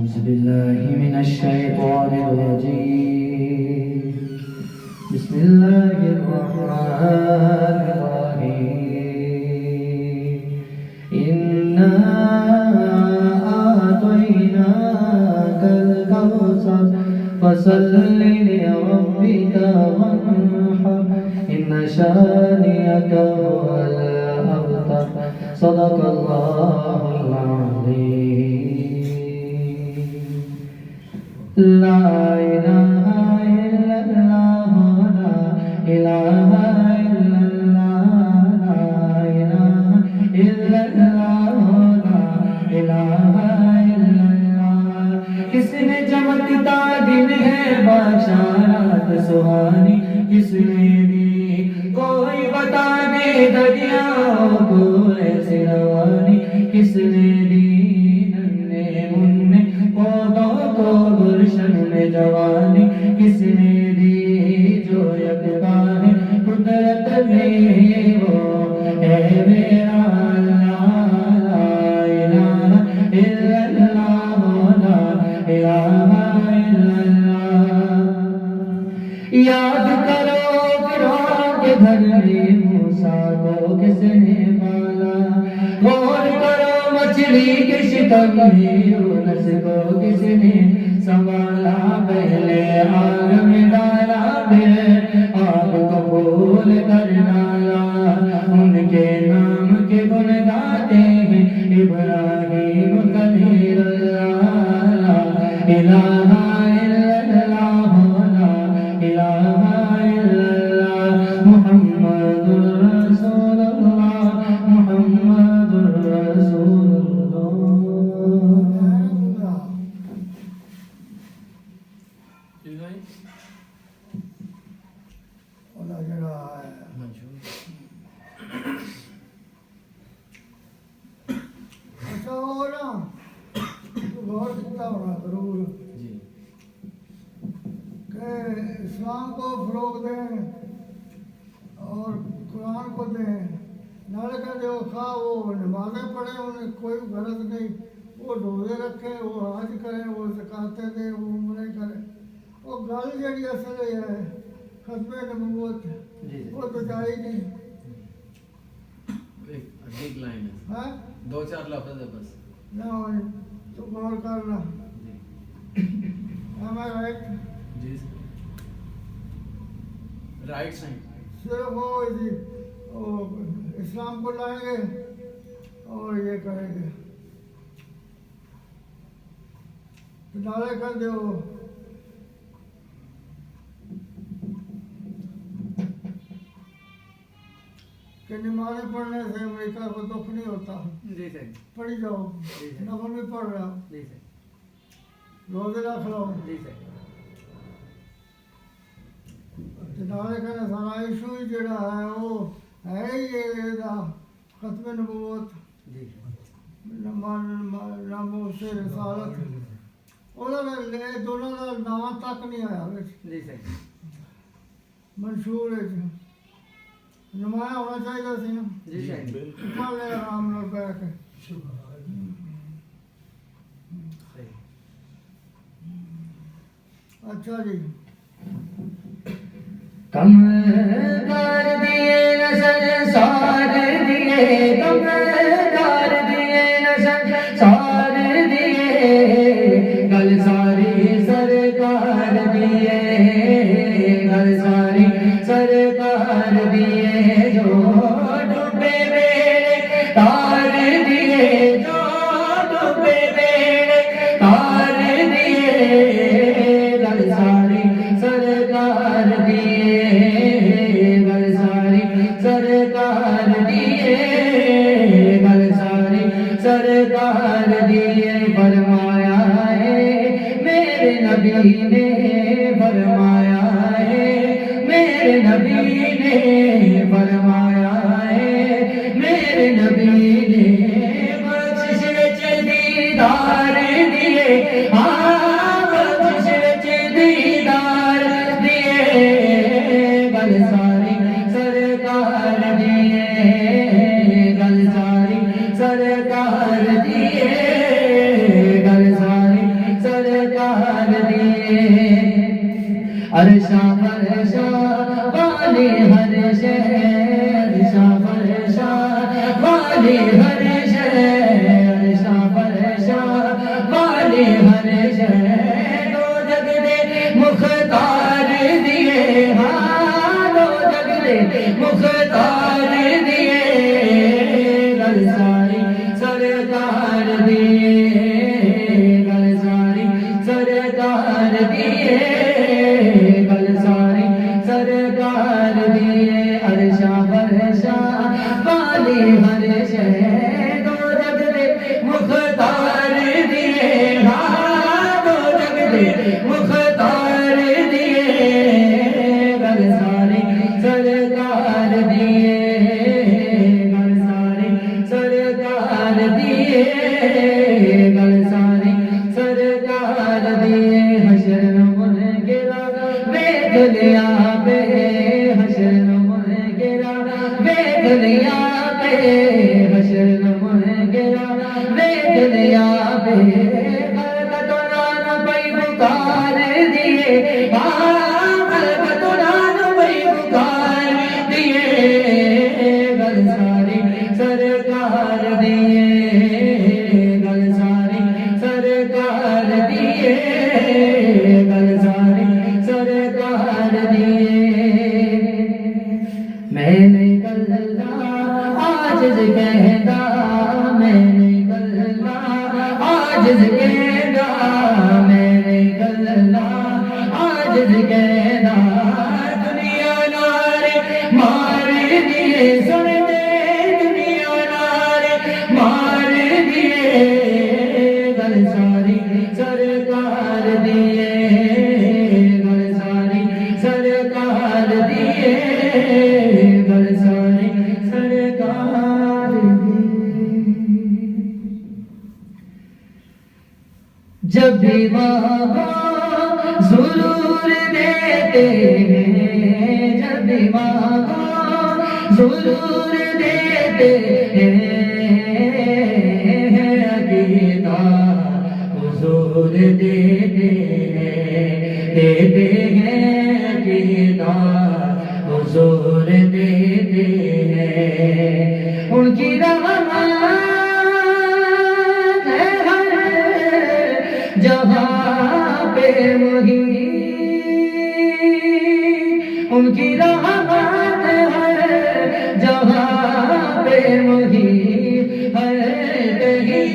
أعوذ بالله من الشيطان الرجيم بسم الله الرحمن الرحيم إنا أعطيناك الكوثر فصل لربك وانحر إن شانئك هو الأبتر صدق الله العظيم لا إله إلا الله لا إله إلا الله لا إله إلا الله لا إله إلا الله کس نے چمکتا دن ہے باشارات سہانی کس نے دی کوئی بتا دے دریاؤں کو ایسے روانی کس نے دی ننے مننے پودوں کو گلشن میں جوانی کس نے دی جو یکتا ہے قدرت میں وہ اے میرا اللہ لا الہ الا اللہ لا الہ الا اللہ یاد کرو فرعون کے گھر میں موسیٰ کو کس نے پالا غور کرو مچھلی کے شکم میں یونس کو کس نے سنبھالا پہلے آگ میں ڈالا پھر آگ کو پھول کر ڈالا ان کے نام کے گن گاتے ہیں ابراہیم خلیل اللہ لا الہ الا اللہ لا الہ الا اللہ محمد رسول اللہ محمد رسول اللہ اچھا ہو نا غور کرتا ہونا ضرور کہ اسلام کو فروغ دیں اور قرآن کو دیں نال کر جو خواہ وہ نمازیں پڑھیں انہیں کوئی غرض نہیں وہ روزے رکھیں وہ حج کریں وہ زکاتیں دیں وہ عمرے کریں وہ گل جڑی اصل ہے ختم نبوت وہ تو جائے نہیں ایک لائن ہے ہاں دو چار لفظ ہے بس نہ ہوئے تو غور کرنا am I right جی رائٹ سائن صرف وہ اسلام کو لائیں گے اور یہ کریں گے نعرے کر دو کہ نمازیں پڑھنے سے امریکہ کو دکھ نہیں ہوتا جی سر پڑھی جاؤ نفل بھی پڑھ رہا جی سر روزے رکھ لو جی سر نعرے کرنے سارا ایشو ہی جڑا ہے وہ ہے ہی یہ ختم نبوت جی ناموس رسالت انہوں نے دونوں کا نام تک نہیں آیا جی سر منشور نمایاں ہونا چاہیے سی نا جی سر پڑھ لے آرام نال بیٹھ کے اچھا جی کم کر دیے نظر سار دیے کم کر دیے نظر سار دیے گل ساری سرکار دیے گل ساری سرکار دیے جو ڈوبے بیڑے تار دیے جو ڈوبے بیڑے تار دیے گل ساری سرکار دیے گل ساری سرکار دیے گل ساری سرکار دیے فرمایا ہے میرے نبی نے فرمایا ہے میرے نبی نے فرمایا ہے میرے نبی نے بخشش وچ دیدار دیے ہاں بخشش وچ دیدار دیے گل ساری سرکار دیے گل ساری سرکار دیے گل ساری عرشا فرشا والی ہر شہر عرشا فرشا والی ہر شہر عرشا فرشا والی ہر شہر دو جگ دے مختار دیے ہاں دو جگ دے مختار دیے گل ساری سرکار دیے گل ساری سرکار دیے گل ساری سرکار دیے عرشا فرشا والی ہر شہر دو جگ دے مختار دیے ہاں دو جگ دے مختار دیے گل ساری سرکار دیے گل ساری سرکار دیے گل ساری سرکار دیے حشر منکرا ویکھ لیا پہ حشر منکرا ویکھ لیا پہ حشر منکرا ویکھ لیا پہ برکت نام پئی پکار دیے برکت نام پئی پکار دیے گل ساری سرکار دیے گل ساری سرکار دیے گل ساری سرکار دیے میں نے کلّا عاجز کہتا میں نے کلّا عاجز کہتا میں نے کلّا عاجز کہتا دنیا نارے مار دیے سن دے دنیا نارے مار دیے گل ساری سرکار دیے گل ساری سرکار دیے گل ساری سرکار دیے جب بھی وہاں ضرور دیتے ہیں جب بھی وہاں ضرور دیتے ہیں عقیدہ حضور دیتے ہیں عقیدہ حضور دیتے ہیں ان کی رحمت ہے ہر جہاں پہ وہی ان کی رحمت ہے جہاں پہ وہی ہر کہیں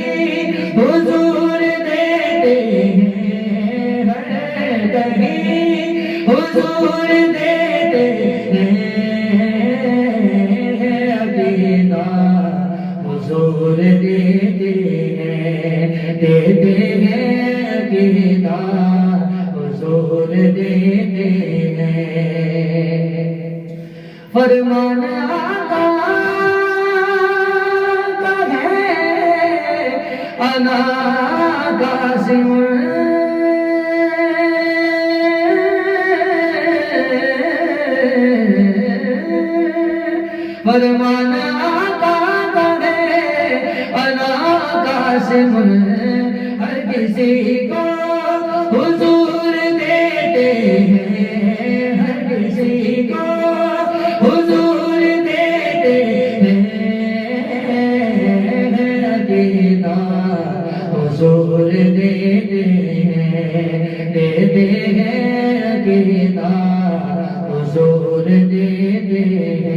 حضور دیتے ہیں ہر کہیں حضور دیتے ہیں عقیدہ حضور دیتے ہیں عقیدہ حضور دیتے ہیں فرمان آقا کا ہے انا قاسم فرمان آقا کا ہے انا قاسم ہر کسی کو حضور دیتے ہیں ہر کسی کو حضور دیتے ہیں عقیدہ حضور دیتے ہیں عقیدہ حضور دیتے ہیں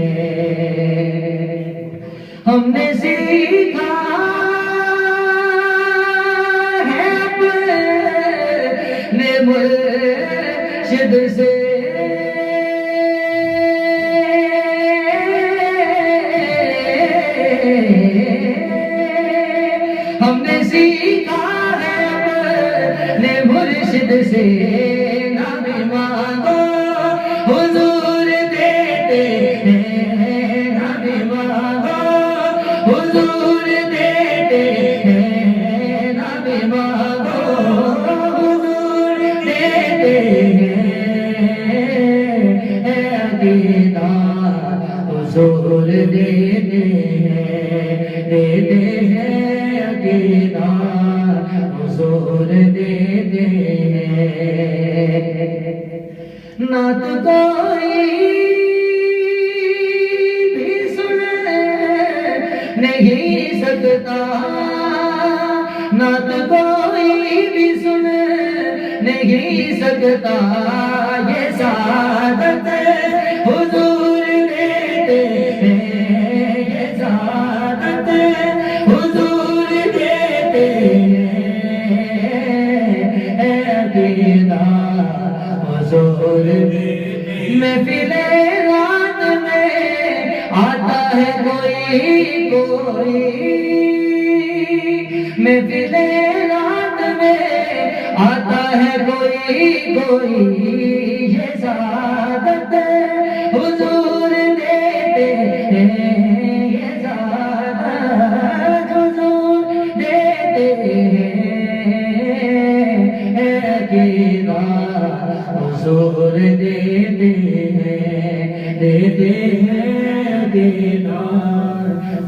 ہم نے سیکھا ہے اپنے مرشد سے ہم نے سیکھا ہے اپنے مرشد سے نام مانگو حضور دیتے ہیں نام مانگو حضور دیتے ہیں نام مانگو حضور دیتے ہیں عقیدہ حضور دیتے ہیں عقیدہ حضور دیتے ہیں نعت کوئی بھی سن نہیں سکتا، نعت کوئی بھی سن نہیں سکتا، یہ سعادت حضور دیتے ہیں، یہ سعادت حضور دیتے ہیں، عقیدہ حضور محفل رات میں آتا ہے کوئی کوئی، محفل رات میں آتا ہے کوئی کوئی، یہ سعادت حضور دیتے ہیں، یہ سعادت حضور دیتے ہیں، عقیدہ حضور دیتے ہیں، دیتے ہیں، عقیدہ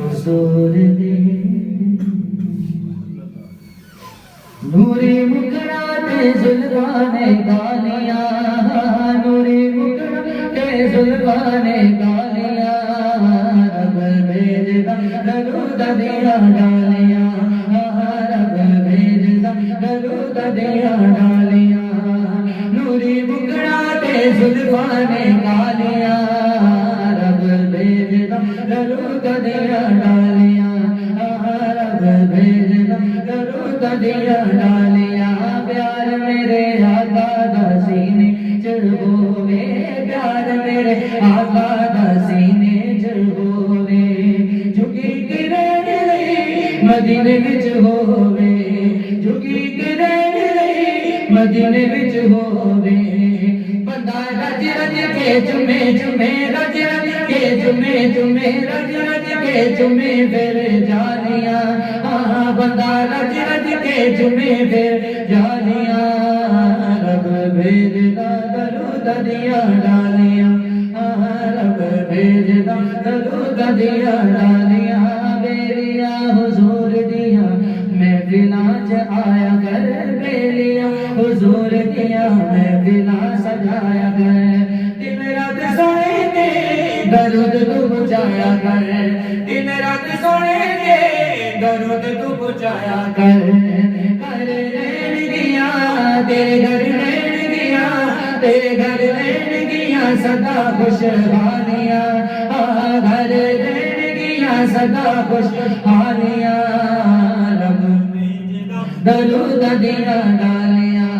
حضور دیتے ہیں۔ نوری مکھڑا تے زلفانے کالیاں، نوری مکھڑا تے زلفانے کالیاں، رب بھیجدا درود دیا ڈالیاں، رب بھیجدا درود دیا ڈالیاں، نوری مکھڑا تے زلفانے کالیاں، رب بھیجدا درود دیا ڈالیاں، رب بھیجدا درود دیا ڈالیاں، پیار میرے آقا دا سینے چڑھ ہووے، پیار میرے آقا دا سینے چڑھ ہووے، جھکی کرن لئی مدینے وچ ہووے، جھکی کرن لئی مدینے وچ ہووے، بندہ رج رج کے چومے چومے، رج رج کے چومے چومے، رج رج کے چومے پھر جالیاں، بندہ رج رج کے چومے پھر جالیاں، رب بھیجدا درود دیا ڈالیاں، رب بھیجدا درود دیا ڈالیاں، بیلیاں حضور دیاں محفلاں چ آیا کر، بیلیاں حضور دیاں محفلاں سجایا کر، دن رات سونے کے درود تو پہنچایا کر، دن رات سونے کے درود تو پہنچایا کر، گھر رہن گیا تیرے گھر رہن گیا، تیرے گھر رہن گیا سدا خوشحالیاں، گھر رہن گیا سدا خوشحالیاں، رب بھیجدا درود دیا ڈالیاں،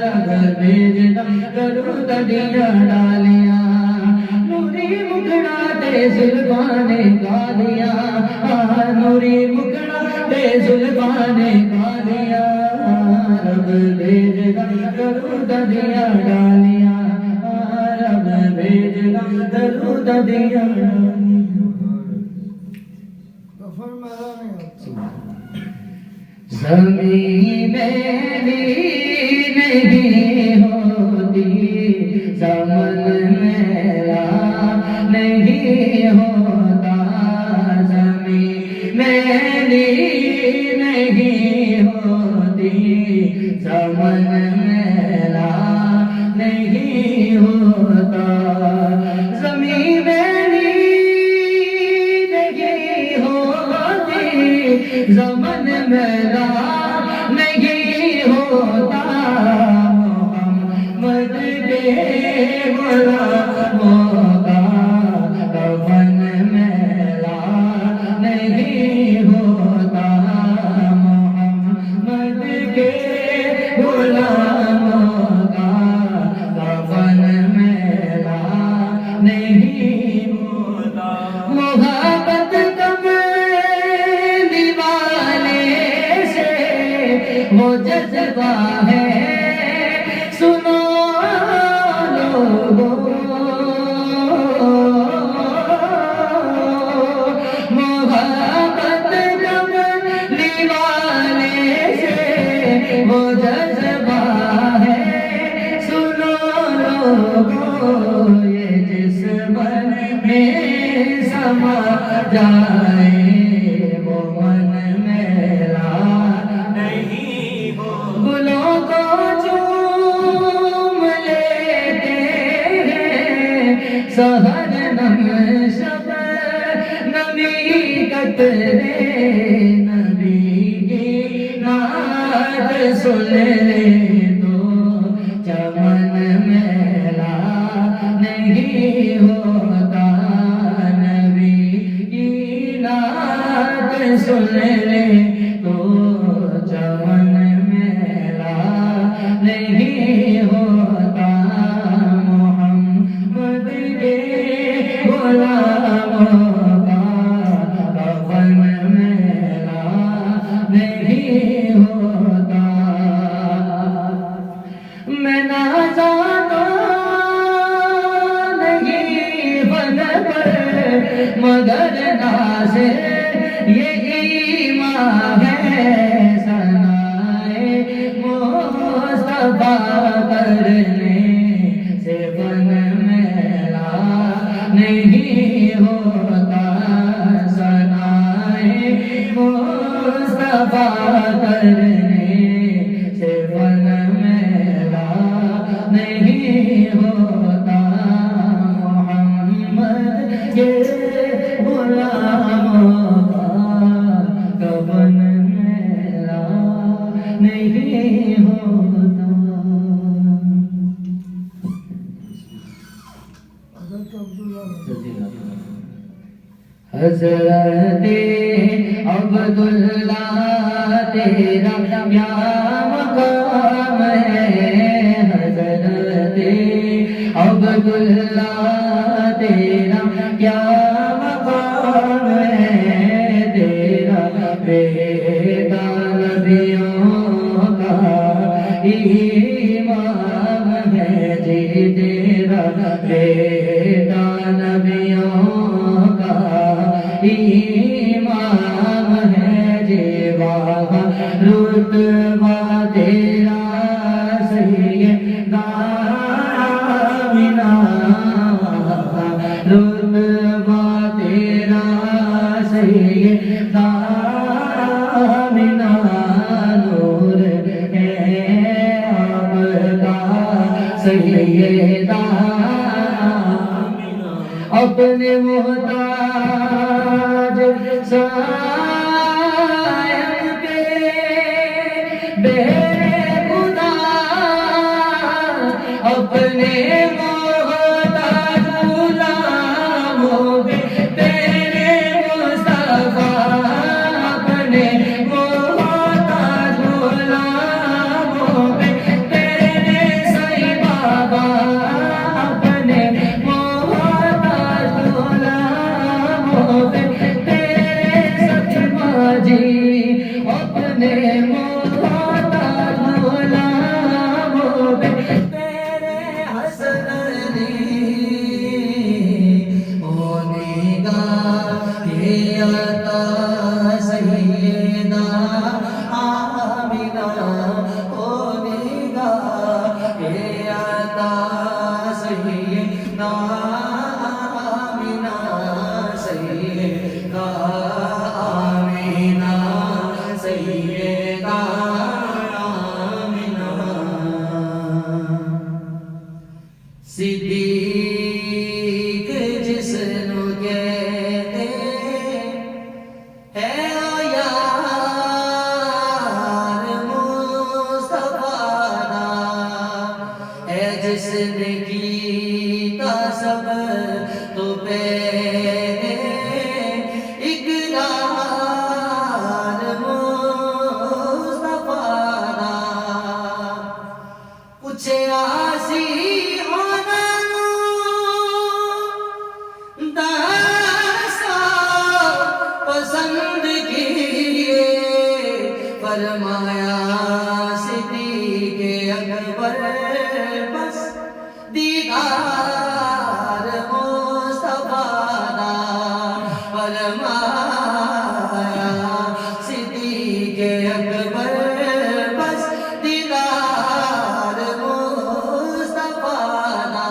رب بھیجدا درود دیا ڈالیاں، نوری مکھڑا تے زلفانے کالیاں، نوری مکھڑا تے زلفانے کالیاں، رب بھیجدا درود دیا ڈالیاں، رب بھیجدا درود دیا ڈالیاں۔ کفر میرا نہیں ہوتا، زمین میری نہیں ہوتی، زمن میرا نہیں ہوتا، زمین میری نہیں ہوتی، زمن میرا نہیں ہوتا، زمین میری نہیں ہوتی، زمن میرا نہیں ہوتا، محمد کے غلاموں کا کفن میرا نہیں ہوتا، محمد کے غلاموں کا کفن میرا نہیں ہوتا، محبت کملی والے سے وہ جذبہ ہے، سنو لوگو، محبت کملی والے سے وہ جذبہ ہے، سنو لوگو، یہ جسم میں سما جائے وہ من میرا نہیں ہو، گلوں کو چوم لیتے سحر نم شب نبی قطرے نبی کی نعت سن لے تو چمن میلا نہیں ہوتا نبی کی نعت سن لے تو چمن میلا نہیں ہوتا محمد کے غلاموں کا کفن میلا نہیں ہوتا میں نہ جاتا نہیں بن پر مگر ناز یہ ایمان ہے ثنائے مصطفیٰ کرنے سے بن میلا نہیں ہوتا ثنائے مصطفیٰ کرنے سے بن میلا نہیں ہوتا محمد کے غلاموں کا کفن میلا نہیں ہوتا حضرت عبداللہ حضرت عبداللہ تیرا کیا مقام ہے حضرت عبداللہ تیرا کیا مقام ہے تیرا بیٹا نبیوں کا امام ہے جی تیرا بیٹا نبیوں کا امام ہے جی بابا رتبہ تیرا سیدہ آمنہ رتبہ تیرا سیدہ آمنہ نور ہے آپ کا سیدہ اپنے محتاج سائن کے بے خدا اپنے محتاج غلاموں پہ تیرے مصطفیٰ اپنے محتاج غلاموں پہ تیرے صحیح بابا اپنے اپنے محتاج غلاموں پہ تیرے حسنی ہونے گا کہ عطا سیدہ آمنہ ہونے گا کہ عطا سیدہ آمنہ سیدہ صدیق جس نو کہتے ہے یار مصطفیٰ دا ہے جس نے کیتا سب تو پہلے اقرار مصطفیٰ دا پوچھے آسی پسند کیے فرمایا صدیق اکبر بس دیدار مصطفیٰ دا فرمایا صدیق اکبر بس دیدار مصطفیٰ دا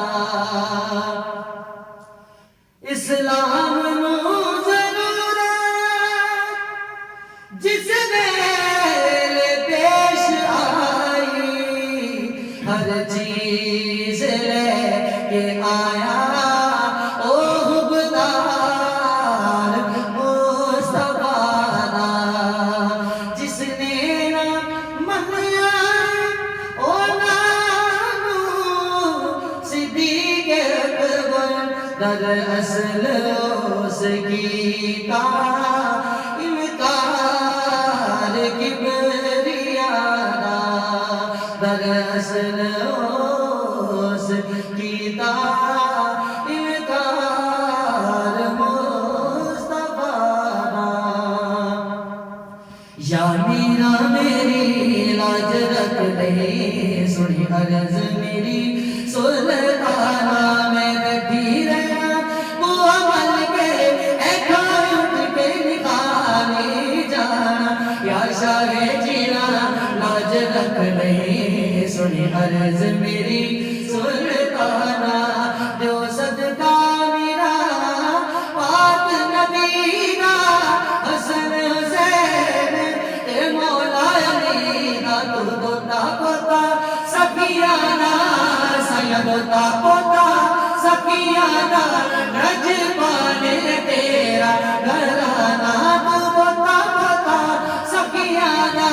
اسلام جس ویل پیش آئی ہر چیز لے کے آیا دراصل اس کی تا انکار کبریا دراصل اس کی تا انکار مصطفیٰ یا میرا میری لاج رکھ لے سنی عرض میری سلطانہ میں بیٹھی رہنا وہ عمل کے ایٹھا اٹھ کے نکالی جانا یا شاہ جینا لاج رکھ لے سنی عرض میری سلطانہ جو صدقہ میرا پاک نبی دا حسن حسین تے مولا علی دا تو دوتا پوتا سفیانہ سید ہوتا پوتا سفیانہ رجبان تیرا گھرانہ تو دوتا پوتا سفیانہ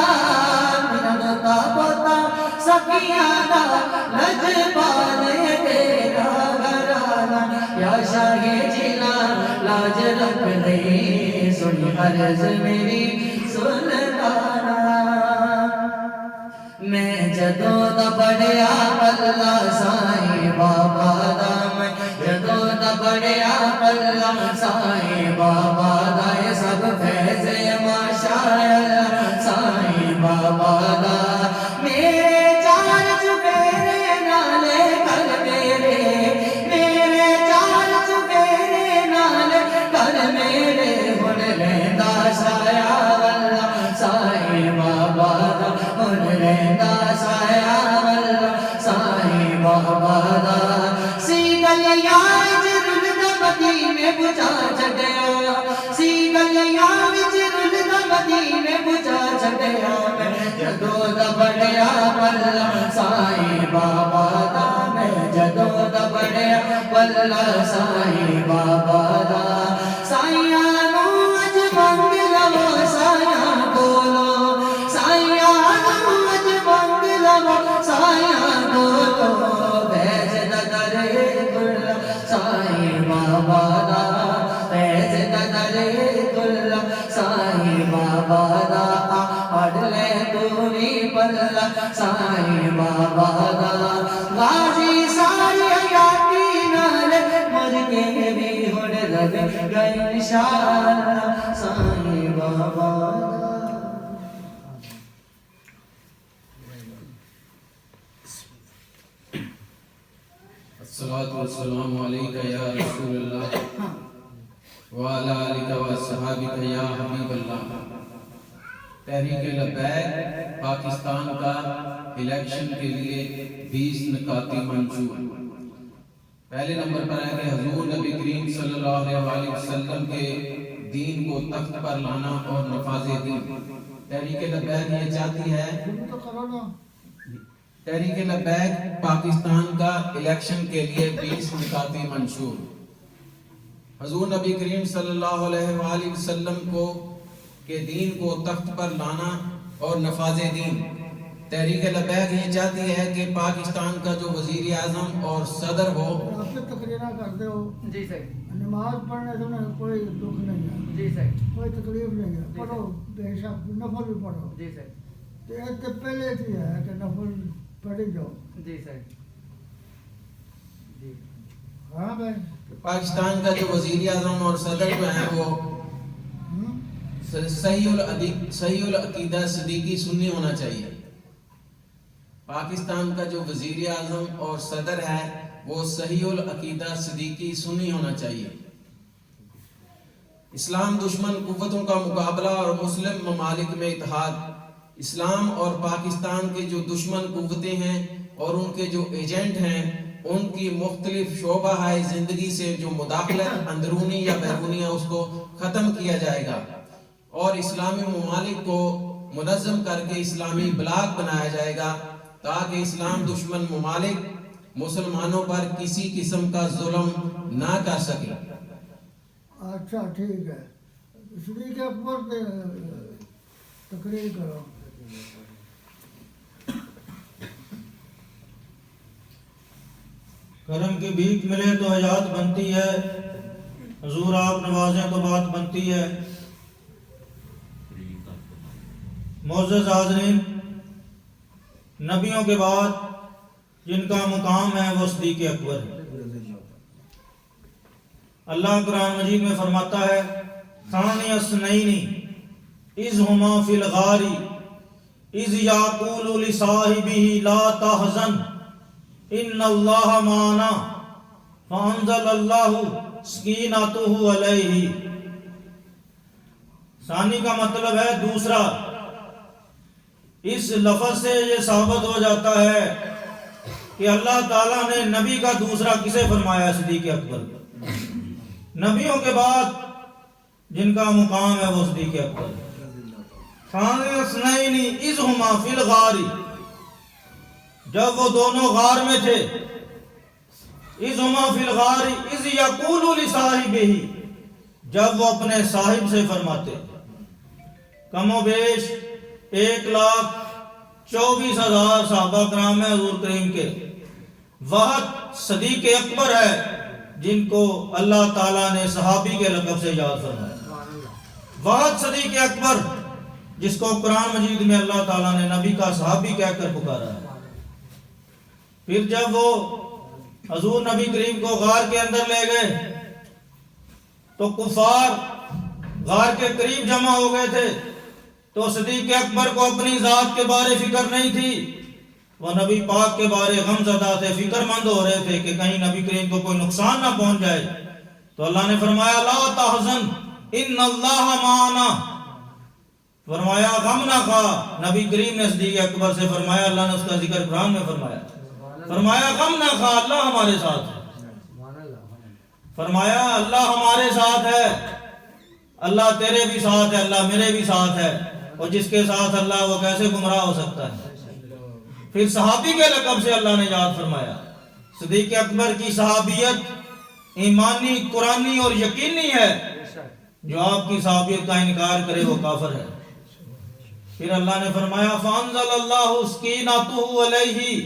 میرا دوتا پوتا سفیانہ رجبان تیرا گھرانہ یا شاہ جینا لاج رکھ لے سنی عرض میری سلطانہ میں جدوں دا بڑیا اللہ سائیں بابا دا میں جدوں دا بڑیا اللہ سائیں بابا دا یہ سب فیض ماشاءاللہ سائیں بابا دا میرے چار چفیرے نالے کر میرے چار چفیرے نالے کر میرے ہن رہندا سایہ اللہ سائیں بابا دا ہن رہندا سایہ اللہ سائیں بابا دا سی گلیاں وچ رلدا مدینے بجا چھڈیا سی گلیاں وچ رلدا مدینے بجا چھڈیا میں جدوں دا بڑیا پلا سائیں بابا دا میں جدوں دا بڑیا پلا سائیں بابا دا سائیاں نو اج منگ لو سائیاں بولو سائیاں نو اج منگ لو سائیاں بولو فیض دا درے کل سائیں بابا دا فیض دا درے کل سائیں بابا دا پڑھ لے پوری پلا سائیں بابا دا غازی ساری حیاتی نال مر کے بھی ہن لگ گئے انشاءاللہ سائیں بابا دا الصلاة والسلام علیکہ یا رسول اللہ وعلی آلہ وصحابہ یا حبیب اللہ۔ تحریک لبیک پاکستان کا الیکشن کے لیے 20 نکاتی منشور۔ پہلے نمبر پر ہے کہ حضور نبی کریم صلی اللہ علیہ وسلم کے دین کو تخت پر لانا اور نفاذ دین۔ تحریک لبیک یہ چاہتی ہے تحریک لبیک پاکستان کا الیکشن کے لیے 20 نکاتی منشور۔ حضور نبی کریم صلی اللہ علیہ وآلہ وسلم کو کے دین کو تخت پر لانا اور نفاذ دین۔ تحریک لبیک یہ چاہتی ہے کہ پاکستان کا جو وزیر اعظم اور صدر ہو آپ سے تقریرہ کرتے ہو جی سر نماز پڑھنے سے انہیں کوئی دکھ نہیں ہے جی سر کوئی تکلیف نہیں ہے پڑھو بے شک نفل بھی پڑھو جی سر تو ایک تو پہلے تھی ہے کہ نفل پڑھی جاؤ جی سر جی ہاں بھائی پاکستان کا جو وزیر اعظم اور صدر جو ہیں وہ صحیح العقیدہ صدیقی سنی ہونا چاہیے۔ پاکستان کا جو وزیر اعظم اور صدر ہے وہ صحیح العقیدہ صدیقی سنی ہونا چاہیے۔ اسلام دشمن قوتوں کا مقابلہ اور مسلم ممالک میں اتحاد۔ اسلام اور پاکستان کے جو دشمن قوتیں ہیں اور ان کے جو ایجنٹ ہیں ان کی مختلف شعبہ زندگی سے جو مداخلت اندرونی یا بیرونی ہے اس کو ختم کیا جائے گا، اور اسلامی ممالک کو منظم کر کے اسلامی بلاک بنایا جائے گا تاکہ اسلام دشمن ممالک مسلمانوں پر کسی قسم کا ظلم نہ کر سکے۔ اچھا ٹھیک ہے، صدیق اکبر تقریر کرو۔ کرم کی بھیک ملے تو حیات بنتی ہے، حضور آپ نوازیں تو بات بنتی ہے۔ معزز حاضرین، نبیوں کے بعد جن کا مقام ہے وہ صدیق اکبر ہے۔ اللہ قرآن مجید میں فرماتا ہے ثانی اثنین اذ ہما فی الغار اذ یقول لصاحبہ لا تحزن ان اللہ معنا فانزل اللہ سکینتہ علیہ۔ ثانی کا مطلب ہے دوسرا۔ اس لفظ سے یہ ثابت ہو جاتا ہے کہ اللہ تعالیٰ نے نبی کا دوسرا کسے فرمایا؟ صدیق اکبر کو۔ نبیوں کے بعد جن کا مقام ہے وہ صدیق اکبر۔ ثانی اثنین اذ ہما فی الغار، جب وہ دونوں غار میں تھے، اذ ہما فی الغار اذ یقول لصاحبہ، جب وہ اپنے صاحب سے فرماتے۔ کم و بیش 1,24,000 صحابہ کرام ہیں حضور کریم کے، واحد صدیق اکبر ہے جن کو اللہ تعالیٰ نے صحابی کے لقب سے یاد فرمایا۔ واحد صدیق اکبر جس کو قرآن مجید میں اللہ تعالیٰ نے نبی کا صحابی کہہ کر پکارا ہے۔ پھر جب وہ حضور نبی کریم کو غار کے اندر لے گئے تو کفار غار کے قریب جمع ہو گئے تھے، تو صدیق اکبر کو اپنی ذات کے بارے فکر نہیں تھی، وہ نبی پاک کے بارے غم زدہ تھے، فکر مند ہو رہے تھے کہ کہیں نبی کریم کو کوئی نقصان نہ پہنچ جائے۔ تو اللہ نے فرمایا لا تحزن ان اللہ معنا، فرمایا غم نہ کھا۔ نبی کریم نے صدیق اکبر سے فرمایا، اللہ نے اس کا ذکر قرآن میں فرمایا، فرمایا غم نہ کھا، اللہ ہمارے ساتھ ہے۔ فرمایا اللہ ہمارے ساتھ ہے، اللہ تیرے بھی ساتھ ہے، اللہ میرے بھی ساتھ ہے، اور جس کے ساتھ اللہ وہ کیسے گمراہ ہو سکتا ہے۔ پھر صحابی کے لقب سے اللہ نے یاد فرمایا۔ صدیق اکبر کی صحابیت ایمانی، قرآنی اور یقینی ہے، جو آپ کی صحابیت کا انکار کرے وہ کافر ہے۔ پھر اللہ نے فرمایا فانزل اللہ سکینتہ علیہ،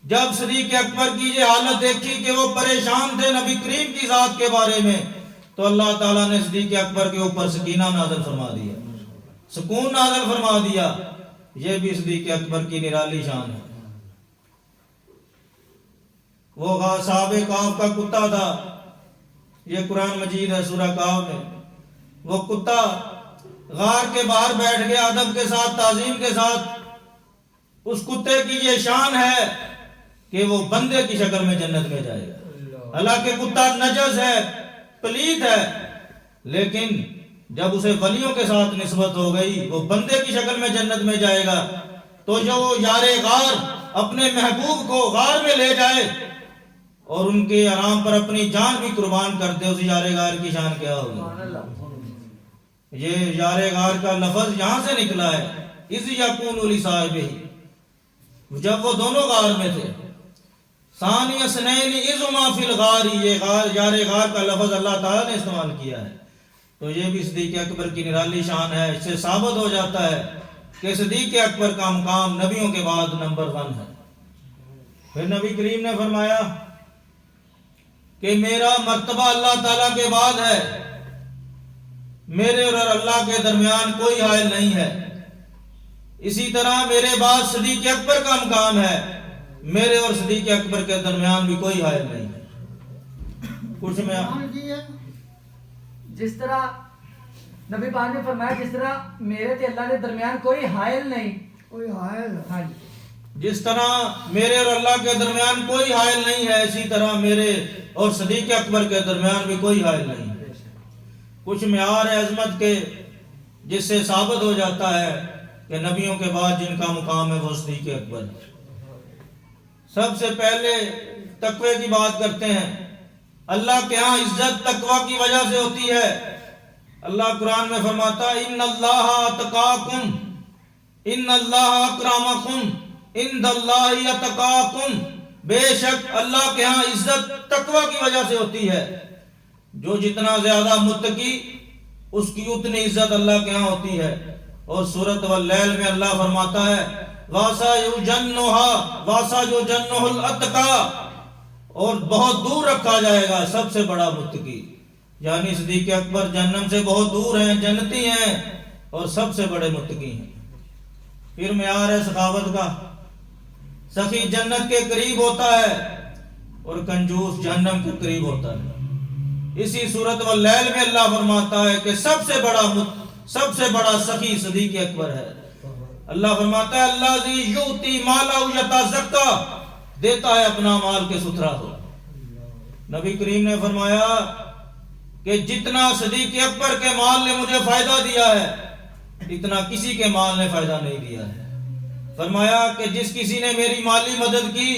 جب صدیق اکبر کی یہ حالت دیکھی کہ وہ پریشان تھے نبی کریم کی ذات کے بارے میں، تو اللہ تعالیٰ نے صدیق اکبر کے اوپر سکینہ نازل فرما دیا، سکون نازل فرما دیا۔ یہ بھی صدیق اکبر کی نرالی شان ہے۔ وہ صحابہ کہف کا کتا تھا، یہ قرآن مجید ہے سورہ کہف میں۔ وہ کتا غار کے باہر بیٹھ گیا ادب کے ساتھ، تعظیم کے ساتھ۔ اس کتے کی یہ شان ہے کہ وہ بندے کی شکل میں جنت میں جائے گا۔ حالانکہ کتا نجس ہے، پلید ہے، لیکن جب اسے ولیوں کے ساتھ نسبت ہو گئی وہ بندے کی شکل میں جنت میں جائے گا۔ تو جو یار غار اپنے محبوب کو غار میں لے جائے اور ان کے آرام پر اپنی جان بھی قربان کر دے، اس یار غار کی شان کیا ہوگی؟ یہ یار غار کا لفظ یہاں سے نکلا ہے، اذ یقول لصاحبہ، جب وہ دونوں غار میں تھے۔ ثانی اثنین اذ ہما فی الغار، یہ یار غار کا لفظ اللہ تعالیٰ نے استعمال کیا ہے۔ تو یہ بھی صدیق اکبر کی نرالی شان ہے۔ اس سے ثابت ہو جاتا ہے کہ صدیق اکبر کا مقام نبیوں کے بعد نمبر 1 ہے۔ پھر نبی کریم نے فرمایا کہ میرا مرتبہ اللہ تعالیٰ کے بعد ہے، میرے اور اللہ کے درمیان کوئی حائل نہیں ہے۔ اسی طرح میرے بعد صدیق اکبر کا مقام ہے، میرے اور صدیق اکبر کے درمیان بھی کوئی حائل نہیں ہے۔ کچھ میں جس طرح نبی پاک نے فرمایا جس طرح میرے تے اللہ کے درمیان کوئی حائل نہیں، کوئی حائل، ہاں جی، جس طرح میرے اور اللہ کے درمیان کوئی حائل نہیں ہے، اسی طرح میرے اور صدیق اکبر کے درمیان بھی کوئی حائل نہیں ہے۔ کچھ معیار ہے عظمت کے جس سے ثابت ہو جاتا ہے کہ نبیوں کے بعد جن کا مقام ہے وہ صدیق اکبر ہے۔ سب سے پہلے تقوی کی بات کرتے ہیں۔ اللہ کے ہاں عزت تقوی کی وجہ سے ہوتی ہے۔ اللہ قرآن میں فرماتا ہے ان اللہ اتقاکم ان اللہ اکرمکم عند اللہ اتقاکم، بے شک اللہ کے ہاں عزت تقوی کی وجہ سے ہوتی ہے۔ جو جتنا زیادہ متقی اس کی اتنی عزت اللہ کے ہاں ہوتی ہے۔ اور سورۃ واللیل میں اللہ فرماتا ہے واسا یجنھا واسا یجنھہ الاتقا، اور بہت دور رکھا جائے گا سب سے بڑا متقی، یعنی صدیق اکبر جہنم سے بہت دور ہیں، جنتی ہیں اور سب سے بڑے متقی ہیں۔ پھر معیار ہے سخاوت کا، سخی جنت کے قریب ہوتا ہے اور کنجوس جہنم کے قریب ہوتا ہے۔ اسی صورت واللیل میں اللہ فرماتا ہے کہ سب سے بڑا سخی صدیق اکبر ہے۔ اللہ فرماتا ہے اللہ یؤتی مالہ یتزکا، دیتا ہے اپنا مال کے ستھرا ہو۔ نبی کریم نے فرمایا کہ جتنا صدیق اکبر کے مال نے مجھے فائدہ دیا ہے اتنا کسی کے مال نے فائدہ نہیں دیا ہے۔ فرمایا کہ جس کسی نے میری مالی مدد کی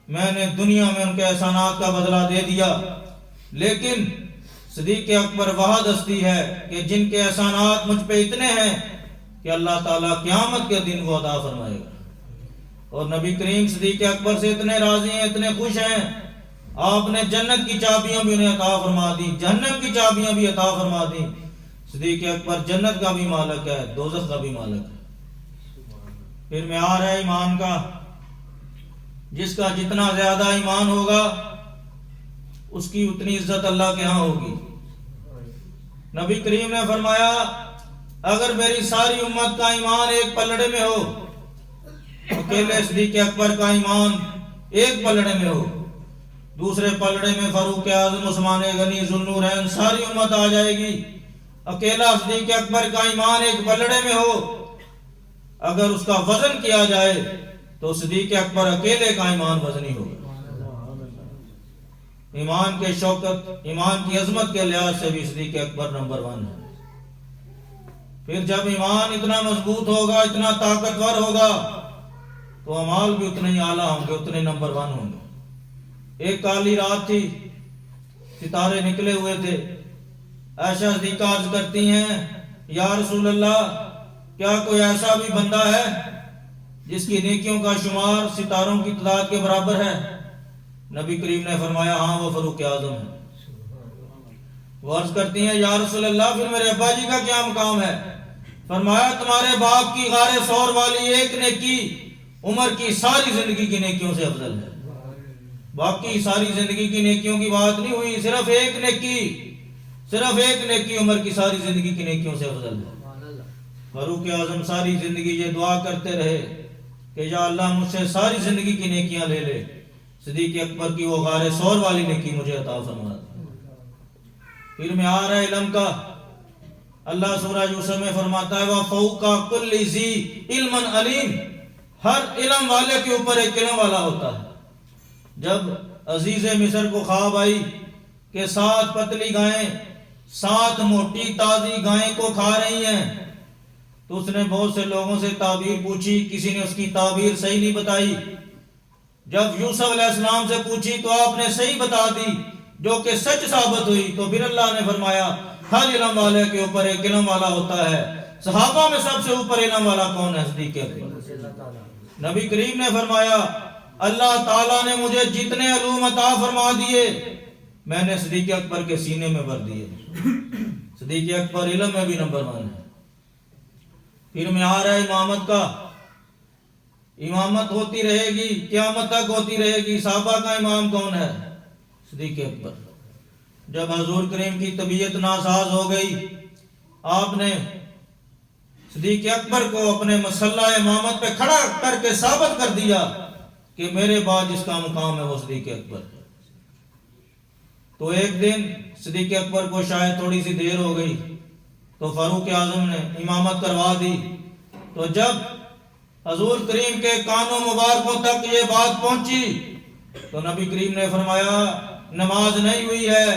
میں نے دنیا میں ان کے احسانات کا بدلہ دے دیا، لیکن صدیق اکبر وہ ہستی ہے کہ جن کے احسانات مجھ پہ اتنے ہیں کہ اللہ تعالیٰ قیامت کے دن وہ عطا فرمائے گا۔ اور نبی کریم صدیق اکبر سے اتنے راضی ہیں، اتنے خوش ہیں، آپ نے جنت کی چابیاں بھی انہیں عطا فرما دی، جہنم کی چابیاں بھی عطا فرما دی۔ صدیق اکبر جنت کا بھی مالک ہے، دوزخ کا بھی مالک ہے۔ پھر معیار ہے ایمان کا، جس کا جتنا زیادہ ایمان ہوگا اس کی اتنی عزت اللہ کے ہاں ہوگی۔ نبی کریم نے فرمایا اگر میری ساری امت کا ایمان ایک پلڑے میں ہو، اکیلے صدیق اکبر کا ایمان ایک پلڑے میں ہو، دوسرے پلڑے میں فاروق اعظم، عثمان غنی، ذوالنورین، ساری امت آ جائے گی، اکیلا صدیق اکبر کا ایمان ایک پلڑے میں ہو، اگر اس کا وزن کیا جائے تو صدیق اکبر اکیلے کا ایمان وزنی ہوگا۔ ایمان کے شوکت، ایمان کی عظمت کے لحاظ سے بھی صدیق اکبر نمبر 1 ہے۔ پھر جب ایمان اتنا مضبوط ہوگا، اتنا طاقتور ہوگا تو اعمال بھی اتنے ہی اعلیٰ ہوں گے، اتنے نمبر 1 ہوں گے۔ ایک کالی رات تھی، ستارے نکلے ہوئے تھے، عائشہ صدیقہ عرض کرتی ہیں یا رسول اللہ کیا کوئی ایسا بھی بندہ ہے جس کی نیکیوں کا شمار ستاروں کی تعداد کے برابر ہے؟ نبی کریم نے فرمایا ہاں وہ فاروق اعظم ہے۔ وہ عرض کرتی ہیں یا رسول اللہ پھر میرے ابا جی کا کیا مقام ہے؟ فرمایا تمہارے باپ کی غار ثور والی ایک نیکی عمر کی ساری زندگی کی نیکیوں سے افضل ہے۔ باقی ساری زندگی کی نیکیوں کی بات نہیں ہوئی، صرف ایک نیکی عمر کی ساری زندگی کی نیکیوں سے افضل ہے۔ فاروق اعظم ساری زندگی یہ دعا کرتے رہے کہ یا اللہ مجھ سے ساری زندگی کی نیکیاں لے لے، صدیق اکبر کی وہ غار ثور والی نیکی مجھے عطا فرما۔ پھر معیار ہے علم کا، اللہ سورہ یوسف میں فرماتا ہے وَفَوْقَ كُلِّ ذِي عِلْمٍ عَلِيمٍ، ہر علم والے کے اوپر ایک علم والا ہوتا ہے۔ جب عزیز مصر کو خواب آئی کہ 7 پتلی گائیں 7 موٹی تازی گائیں کو کھا رہی ہیں تو اس نے بہت سے لوگوں سے تعبیر پوچھی، کسی نے اس کی تعبیر صحیح نہیں بتائی۔ جب یوسف علیہ السلام سے پوچھی تو آپ نے صحیح بتا دی جو کہ سچ ثابت ہوئی، تو پھر اللہ نے فرمایا ہر علم والے کے اوپر ایک علم والا ہوتا ہے۔ صحابہ میں سب سے اوپر علم والا کون ہے؟ صدیق اکبر۔ نبی کریم نے فرمایا اللہ تعالیٰ نے مجھے جتنے علوم عطا فرما دیے میں نے صدیق اکبر کے سینے میں بھر دیے۔ صدیق اکبر علم میں بھی نمبر 1 ہے۔ پھر معیار ہے امامت کا، امامت ہوتی رہے گی، قیامت تک ہوتی رہے گی۔ صحابہ کا امام کون ہے؟ صدیق اکبر۔ جب حضور کریم کی طبیعت ناساز ہو گئی آپ نے صدیق اکبر کو اپنے مصلی امامت پہ کھڑا کر کے ثابت کر دیا کہ میرے بعد جس کا مقام ہے وہ صدیق اکبر۔ تو ایک دن صدیق اکبر کو شاید تھوڑی سی دیر ہو گئی تو فاروق اعظم نے امامت کروا دی۔ تو جب حضور کریم کے کانوں مبارکوں تک یہ بات پہنچی تو نبی کریم نے فرمایا نماز نہیں ہوئی ہے،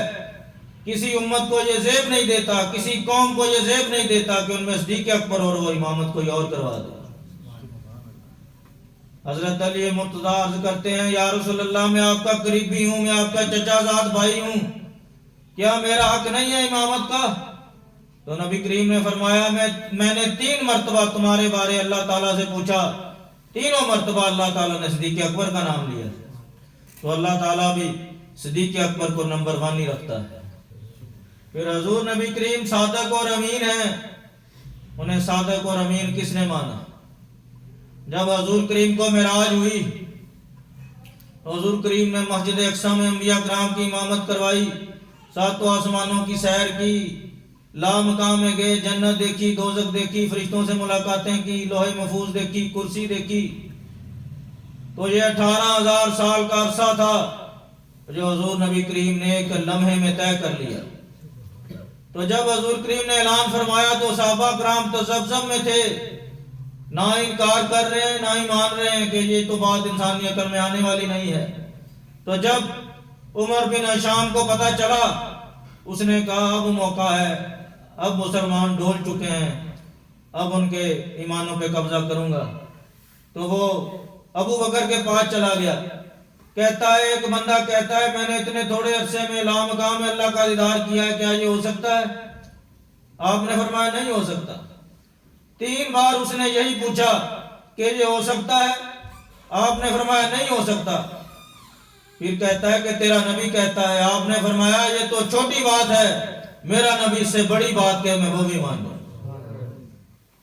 کسی امت کو یہ زیب نہیں دیتا، کسی قوم کو یہ زیب نہیں دیتا کہ ان میں صدیق اکبر اور وہ امامت کوئی اور کروا دے۔ حضرت علی مرتضیٰ عرض کرتے ہیں یا رسول اللہ میں آپ کا قریبی ہوں، میں آپ کا چچا زاد بھائی ہوں، کیا میرا حق نہیں ہے امامت کا؟ تو نبی کریم نے فرمایا میں نے 3 مرتبہ تمہارے بارے اللہ تعالیٰ سے پوچھا، تینوں مرتبہ اللہ تعالیٰ نے صدیق اکبر کا نام لیا، تو اللہ تعالیٰ بھی صدیق اکبر کو نمبر 1 ہی رکھتا ہے۔ پھر حضور نبی کریم صادق اور امین ہیں، انہیں صادق اور امین کس نے مانا؟ جب حضور کریم کو معراج ہوئی حضور کریم نے مسجد اقصی میں انبیاء کرام کی امامت کروائی، ساتوں آسمانوں کی سیر کی، لامقام میں گئے، جنت دیکھی، دوزخ دیکھی، فرشتوں سے ملاقاتیں کی، لوح محفوظ دیکھی، کرسی دیکھی۔ تو یہ 18,000 سال کا عرصہ تھا جو حضور نبی کریم نے ایک لمحے میں طے کر لیا۔ تو جب حضور کریم نے اعلان فرمایا تو صحابہ کرام تذبذب میں تھے، نہ انکار کر رہے ہیں نہ ہی مان رہے ہیں کہ یہ تو بات انسانی عقل میں آنے والی نہیں ہے۔ تو جب عمر بن ہشام کو پتہ چلا، اس نے کہا اب موقع ہے، اب مسلمان ڈول چکے ہیں، اب ان کے ایمانوں پہ قبضہ کروں گا۔ تو وہ ابو بکر کے پاس چلا گیا، کہتا ہے ایک بندہ کہتا ہے میں نے اتنے تھوڑے عرصے میں لامقام میں اللہ کا دیدار کیا ہے، کیا یہ ہو سکتا ہے؟ آپ نے فرمایا نہیں ہو سکتا۔ 3 بار اس نے یہی پوچھا کہ یہ ہو سکتا ہے؟ آپ نے فرمایا نہیں ہو سکتا۔ پھر کہتا ہے کہ تیرا نبی کہتا ہے، آپ نے فرمایا یہ تو چھوٹی بات ہے، میرا نبی اس سے بڑی بات کہ میں وہ بھی مان لوں۔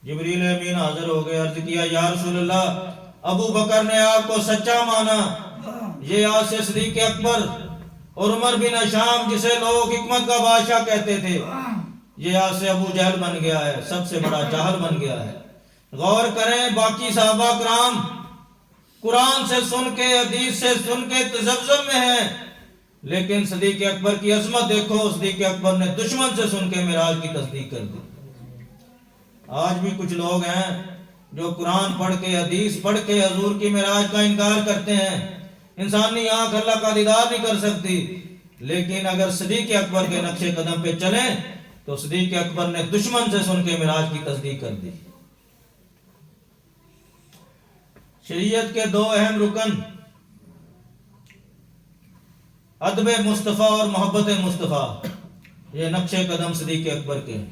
جبریل امین حاضر ہو گئے، عرض کیا یا رسول اللہ، ابو بکر نے آپ کو سچا مانا، یہ آج سے صدیق اکبر اور عمر بن ہشام جسے لوگ حکمت کا بادشاہ کہتے تھے، یہ آج سے ابو جہل بن گیا ہے، سب سے بڑا جاہل بن گیا ہے۔ غور کریں، باقی صحابہ کرام قرآن سے سن کے، حدیث سے سن کے تذبذب میں ہیں، لیکن صدیق اکبر کی عظمت دیکھو، صدیق اکبر نے دشمن سے سن کے معراج کی تصدیق کر دی۔ آج بھی کچھ لوگ ہیں جو قرآن پڑھ کے، حدیث پڑھ کے حضور کی معراج کا انکار کرتے ہیں۔ انسانی آنکھ اللہ کا دیدار نہیں کر سکتی، لیکن اگر صدیق اکبر کے نقش قدم پہ چلیں تو صدیق اکبر نے دشمن سے سن کے معراج کی تصدیق کر دی۔ شریعت کے 2 اہم رکن ادب مصطفیٰ اور محبت مصطفیٰ، یہ نقش قدم صدیق اکبر کے ہیں۔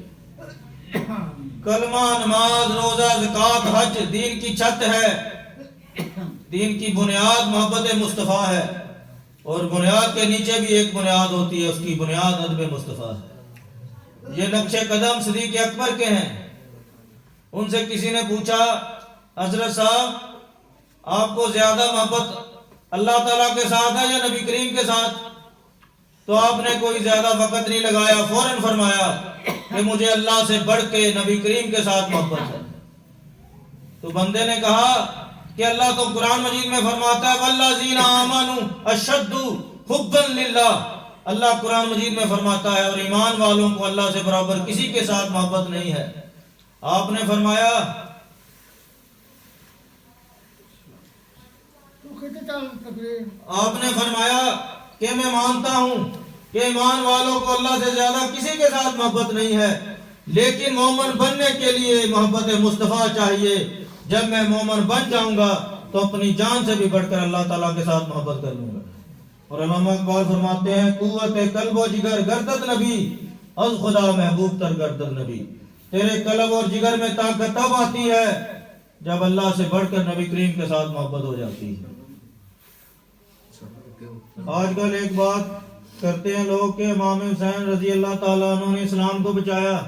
کلمہ، نماز، روزہ، زکوٰۃ، حج دین کی چھت ہے، دین کی بنیاد محبت مصطفیٰ ہے، اور بنیاد کے نیچے بھی ایک بنیاد ہوتی ہے، اس کی بنیاد ادب مصطفیٰ ہے۔ یہ نقش قدم صدیق اکبر کے ہیں۔ ان سے کسی نے پوچھا حضرت صاحب آپ کو زیادہ محبت اللہ تعالیٰ کے ساتھ ہے یا نبی کریم کے ساتھ؟ تو آپ نے کوئی زیادہ وقت نہیں لگایا، فوراً فرمایا کہ مجھے اللہ سے بڑھ کے نبی کریم کے ساتھ محبت ہے۔ تو بندے نے کہا کہ اللہ تو قرآن مجید میں فرماتا ہے والذین آمنوا اشد حبا للہ، اللہ قرآن مجید میں فرماتا ہے اور ایمان والوں کو اللہ سے برابر کسی کے ساتھ محبت نہیں ہے۔ آپ نے فرمایا کہ میں مانتا ہوں کہ ایمان والوں کو اللہ سے زیادہ کسی کے ساتھ محبت نہیں ہے، لیکن مومن بننے کے لیے محبت مصطفیٰ چاہیے۔ جب میں مومن بن جاؤں گا تو اپنی جان سے بھی بڑھ کر اللہ تعالیٰ کے ساتھ محبت کر لوں گا۔ اور علامہ اقبال فرماتے ہیں قوت قلب و جگر گردد نبی، از خدا محبوب تر گردد نبی۔ تیرے قلب اور جگر میں طاقت تب آتی ہے جب اللہ سے بڑھ کر نبی کریم کے ساتھ محبت ہو جاتی ہے۔ آج کل ایک بات کرتے ہیں لوگ کہ امام حسین رضی اللہ تعالیٰ عنہ نے اسلام کو بچایا۔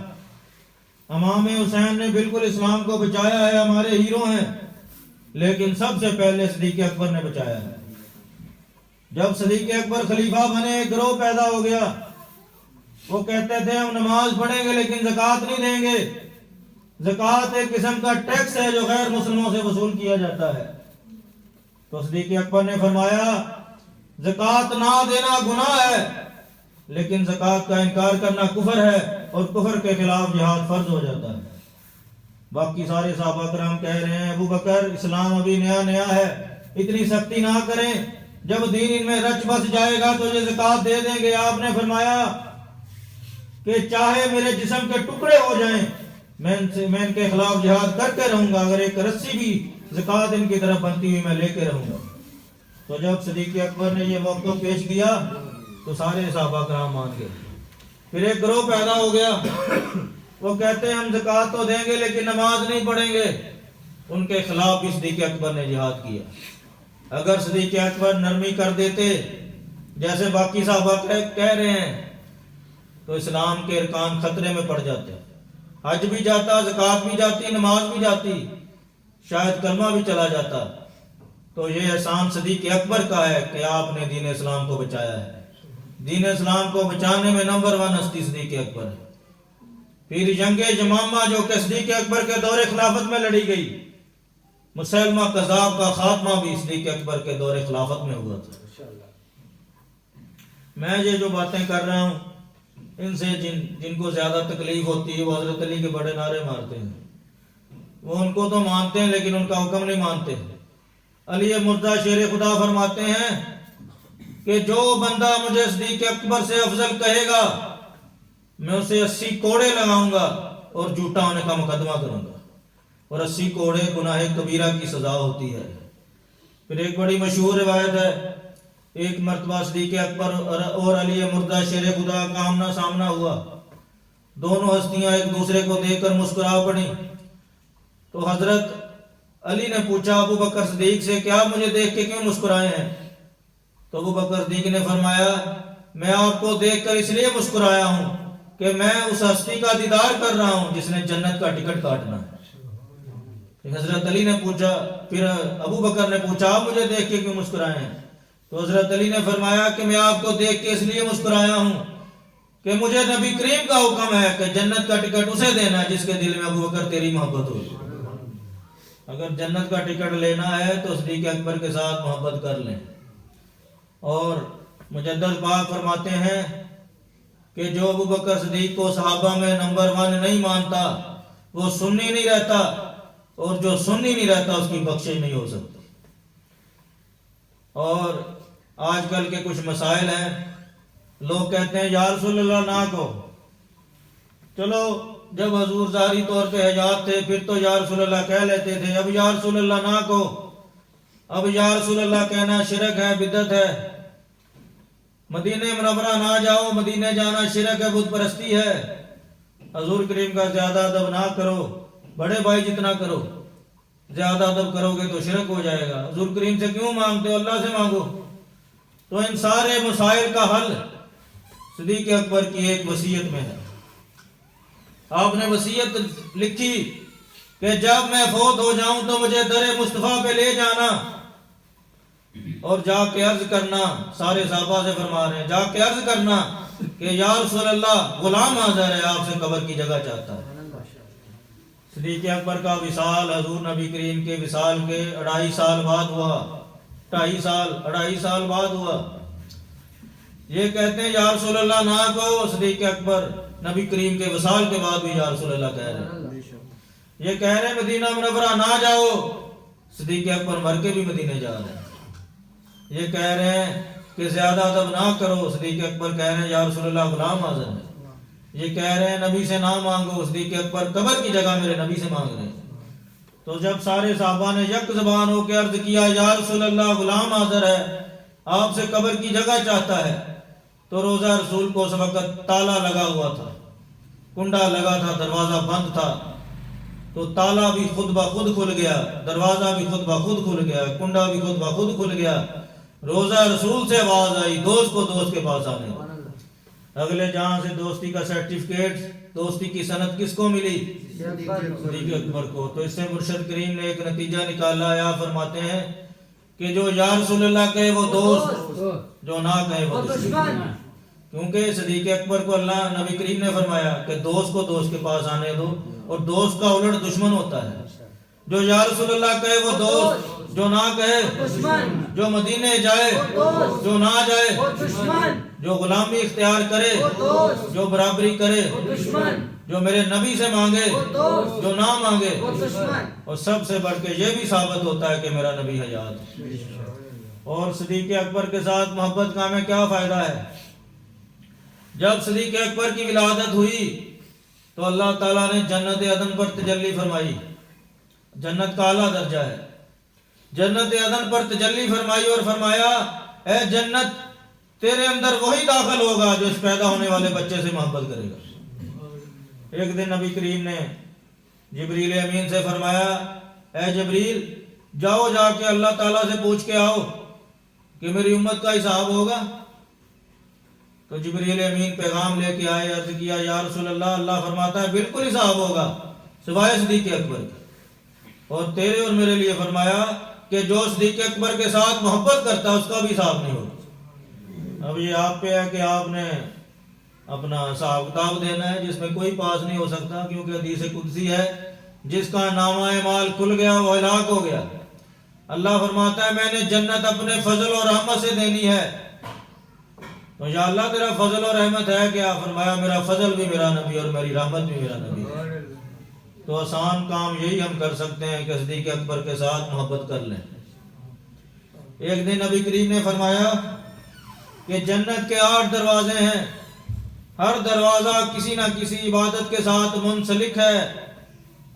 امام حسین نے بالکل اسلام کو بچایا ہے، ہمارے ہیرو ہیں، لیکن سب سے پہلے صدیق اکبر نے بچایا ہے۔ جب صدیق اکبر خلیفہ بنے ایک گروہ پیدا ہو گیا، وہ کہتے تھے ہم نماز پڑھیں گے لیکن زکوٰۃ نہیں دیں گے۔ زکوٰۃ ایک قسم کا ٹیکس ہے جو غیر مسلموں سے وصول کیا جاتا ہے۔ تو صدیق اکبر نے فرمایا زکوٰۃ نہ دینا گناہ ہے، لیکن زکوٰۃ کا انکار کرنا کفر ہے، اور کفر کے خلاف جہاد فرض ہو جاتا ہے۔ باقی سارے صحابہ کرام کہہ رہے ہیں ابو بکر اسلام ابھی نیا نیا ہے، اتنی سختی نہ کریں، جب دین ان میں رچ بس جائے گا تو یہ زکوٰۃ دے دیں گے۔ آپ نے فرمایا کہ چاہے میرے جسم کے ٹکڑے ہو جائیں میں ان کے خلاف جہاد کر کے رہوں گا، اگر ایک رسی بھی زکوٰۃ ان کی طرف بنتی ہوئی میں لے کے رہوں گا۔ تو جب صدیق اکبر نے یہ موقع پیش کیا تو سارے صحابہ کرام مان گئے۔ پھر ایک گروہ پیدا ہو گیا، وہ کہتے ہیں ہم زکوٰۃ تو دیں گے لیکن نماز نہیں پڑھیں گے۔ ان کے خلاف بھی صدیق اکبر نے جہاد کیا۔ اگر صدیق اکبر نرمی کر دیتے جیسے باقی صحابہ کہہ رہے ہیں تو اسلام کے ارکان خطرے میں پڑ جاتے، حج بھی جاتا، زکوٰۃ بھی جاتی، نماز بھی جاتی، شاید کلمہ بھی چلا جاتا۔ تو یہ احسان صدیق اکبر کا ہے کہ آپ نے دین اسلام کو بچایا ہے۔ دین اسلام کو بچانے میں نمبر 1 ہستی صدیق اکبر ہے۔ پھر جنگ یمامہ جو کہ صدیق اکبر کے دور خلافت میں لڑی گئی، مسلمہ کذاب کا خاتمہ بھی صدیق اکبر کے دور خلافت میں ہوا تھا۔ میں یہ جو باتیں کر رہا ہوں ان سے جن کو زیادہ تکلیف ہوتی ہے وہ حضرت علی کے بڑے نعرے مارتے ہیں، وہ ان کو تو مانتے ہیں لیکن ان کا حکم نہیں مانتے۔ علی مردہ شیر خدا فرماتے ہیں کہ جو بندہ مجھے صدیق اکبر سے افضل کہے گا میں اسے 80 کوڑے لگاؤں گا اور جھوٹا ہونے کا مقدمہ کروں گا، اور 80 کوڑے گناہ کبیرہ کی سزا ہوتی ہے۔ پھر ایک بڑی مشہور روایت ہے، ایک مرتبہ صدیق اکبر اور علی مردہ شیر خدا کا آمنا سامنا ہوا، دونوں ہستیاں ایک دوسرے کو دیکھ کر مسکرا پڑی۔ تو حضرت علی نے پوچھا ابو بکر صدیق سے کہ آپ مجھے دیکھ کے کیوں مسکرائے ہیں؟ تو ابو بکر صدیق نے فرمایا میں آپ کو دیکھ کر اس لیے مسکرایا ہوں کہ میں اس ہستی کا دیدار کر رہا ہوں جس نے جنت کا ٹکٹ کاٹنا ہے۔ حضرت علی نے پوچھا، پھر ابو بکر نے پوچھا آپ مجھے دیکھ کے کیوں مسکرائے ہیں؟ تو حضرت علی نے فرمایا کہ میں آپ کو دیکھ کے اس لیے مسکرایا ہوں کہ مجھے نبی کریم کا حکم ہے کہ جنت کا ٹکٹ اسے دینا ہے جس کے دل میں ابو بکر تیری محبت ہو۔ اگر جنت کا ٹکٹ لینا ہے تو صدیق اکبر کے ساتھ محبت کر لیں۔ اور مجدد پاک فرماتے ہیں کہ جو ابو بکر صدیق کو صحابہ میں نمبر 1 نہیں مانتا وہ سنی نہیں رہتا، اور جو سنی نہیں رہتا اس کی بخشش نہیں ہو سکتی۔ اور آج کل کے کچھ مسائل ہیں، لوگ کہتے ہیں یا رسول اللہ نہ کو، چلو جب حضور ظاہری طور پہ حجاب تھے پھر تو یا رسول اللہ کہہ لیتے تھے، اب یا رسول اللہ نہ کو، اب یا رسول اللہ کہنا شرک ہے، بدعت ہے۔ مدینہ منورہ نہ جاؤ، مدینہ جانا شرک ہے، بت پرستی ہے۔ حضور کریم کا زیادہ ادب نہ کرو، بڑے بھائی جتنا کرو، زیادہ ادب کرو گے تو شرک ہو جائے گا۔ حضور کریم سے کیوں مانگتے ہو؟ اللہ سے مانگو۔ تو ان سارے مسائل کا حل صدیق اکبر کی ایک وصیت میں ہے۔ آپ نے وصیت لکھی کہ جب میں فوت ہو جاؤں تو مجھے در مصطفیٰ پہ لے جانا اور جا کے عرض کرنا، سارے صحابہ سے فرما رہے ہیں، جا کے عرض کرنا کہ یا رسول اللہ غلام حاضر ہے، آپ سے قبر کی جگہ چاہتا ہے۔ صدیق اکبر کا وصال حضور نبی کریم کے وصال کے 2.5 سال بعد ہوا، 2.5 سال بعد ہوا۔ یہ کہتے ہیں یا رسول اللہ نہ کو، صدیق اکبر نبی کریم کے وصال کے بعد بھی یا رسول اللہ کہہ رہے ہیں۔ یہ کہہ رہے ہیں مدینہ منورہ نہ جاؤ، صدیق اکبر مر کے بھی مدینہ جا رہے ہیں۔ یہ کہہ رہے ہیں کہ زیادہ ادب نہ کرو، صدیق اکبر کہہ رہے ہیں یا رسول اللہ غلام حاضر ہے۔ یہ کہہ رہے ہیں نبی سے نہ مانگو، صدیق اکبر قبر کی جگہ میرے نبی سے مانگ رہے ہیں۔ تو جب سارے صحابہ نے یک زبان ہو کے عرض کیا یا رسول اللہ غلام حاضر ہے، آپ سے قبر کی جگہ چاہتا ہے، تو روزہ رسول کو اس وقت تالا لگا ہوا تھا، کنڈا لگا تھا، دروازہ بند تھا، تو تالا بھی خود بخود کھل گیا، دروازہ بھی خود بخود کھل گیا، کنڈا بھی خود بخود کھل گیا۔ روزہ رسول سے آواز آئی دوست کو دوست کے پاس آنے۔ اگلے جہاں سے دوستی کا سرٹیفکیٹ، دوستی کی سند کس کو ملی؟ صدیق اکبر کو۔ تو اس سے مرشد کریم نے ایک نتیجہ نکالا، یا فرماتے ہیں کہ جو یا رسول اللہ کہے وہ دوست، جو نہ کہے وہ دشمن۔ کیونکہ صدیق اکبر کو اللہ نبی کریم نے فرمایا کہ دوست کو دوست کے پاس آنے دو، اور دوست کا الٹ دشمن ہوتا ہے۔ جو یا رسول اللہ کہے وہ دوست، جو نہ کہے دشمن۔ جو مدینے جائے جو نہ جائے، جو غلامی اختیار کرے جو برابری کرے، جو میرے نبی سے مانگے جو نہ مانگے، اور سب سے بڑھ کے یہ بھی ثابت ہوتا ہے کہ میرا نبی حیات ہے۔ اور صدیق اکبر کے ساتھ محبت کا ہمیں کیا فائدہ ہے؟ جب صدیق اکبر کی ولادت ہوئی تو اللہ تعالیٰ نے جنت عدن پر تجلی فرمائی۔ جنت کا اعلیٰ درجہ ہے، جنت عدن پر تجلی فرمائی اور فرمایا اے جنت تیرے اندر وہی داخل ہوگا جو اس پیدا ہونے والے بچے سے محبت کرے گا۔ ایک دن نبی کریم نے جبریل امین سے فرمایا اے جبریل جاؤ، جا کے اللہ تعالیٰ سے پوچھ کے آؤ کہ میری امت کا حساب ہوگا۔ تو جبریل امین پیغام لے کے آئے، عرض کیا یا رسول اللہ، اللہ فرماتا ہے بالکل حساب ہوگا سوائے صدیق اکبر کے، اور تیرے اور میرے لیے فرمایا کہ جو صدیق اکبر کے ساتھ محبت کرتا ہے اس کا بھی حساب نہیں ہوگا۔ اب یہ آپ پہ ہے کہ آپ نے اپنا حساب کتاب دینا ہے، جس میں کوئی پاس نہیں ہو سکتا، کیونکہ حدیث قدسی ہے جس کا نامہ اعمال کھل گیا وہ ہلاک ہو گیا۔ اللہ فرماتا ہے میں نے جنت اپنے فضل اور رحمت سے دینی ہے، تو یا اللہ تیرا فضل اور رحمت ہے کیا؟ فرمایا میرا فضل بھی میرا نبی اور میری رحمت بھی میرا نبی ہے۔ تو آسان کام یہی ہم کر سکتے ہیں کہ صدیق اکبر کے ساتھ محبت کر لیں۔ ایک دن نبی کریم نے فرمایا کہ جنت کے 8 دروازے ہیں، ہر دروازہ کسی نہ کسی عبادت کے ساتھ منسلک ہے۔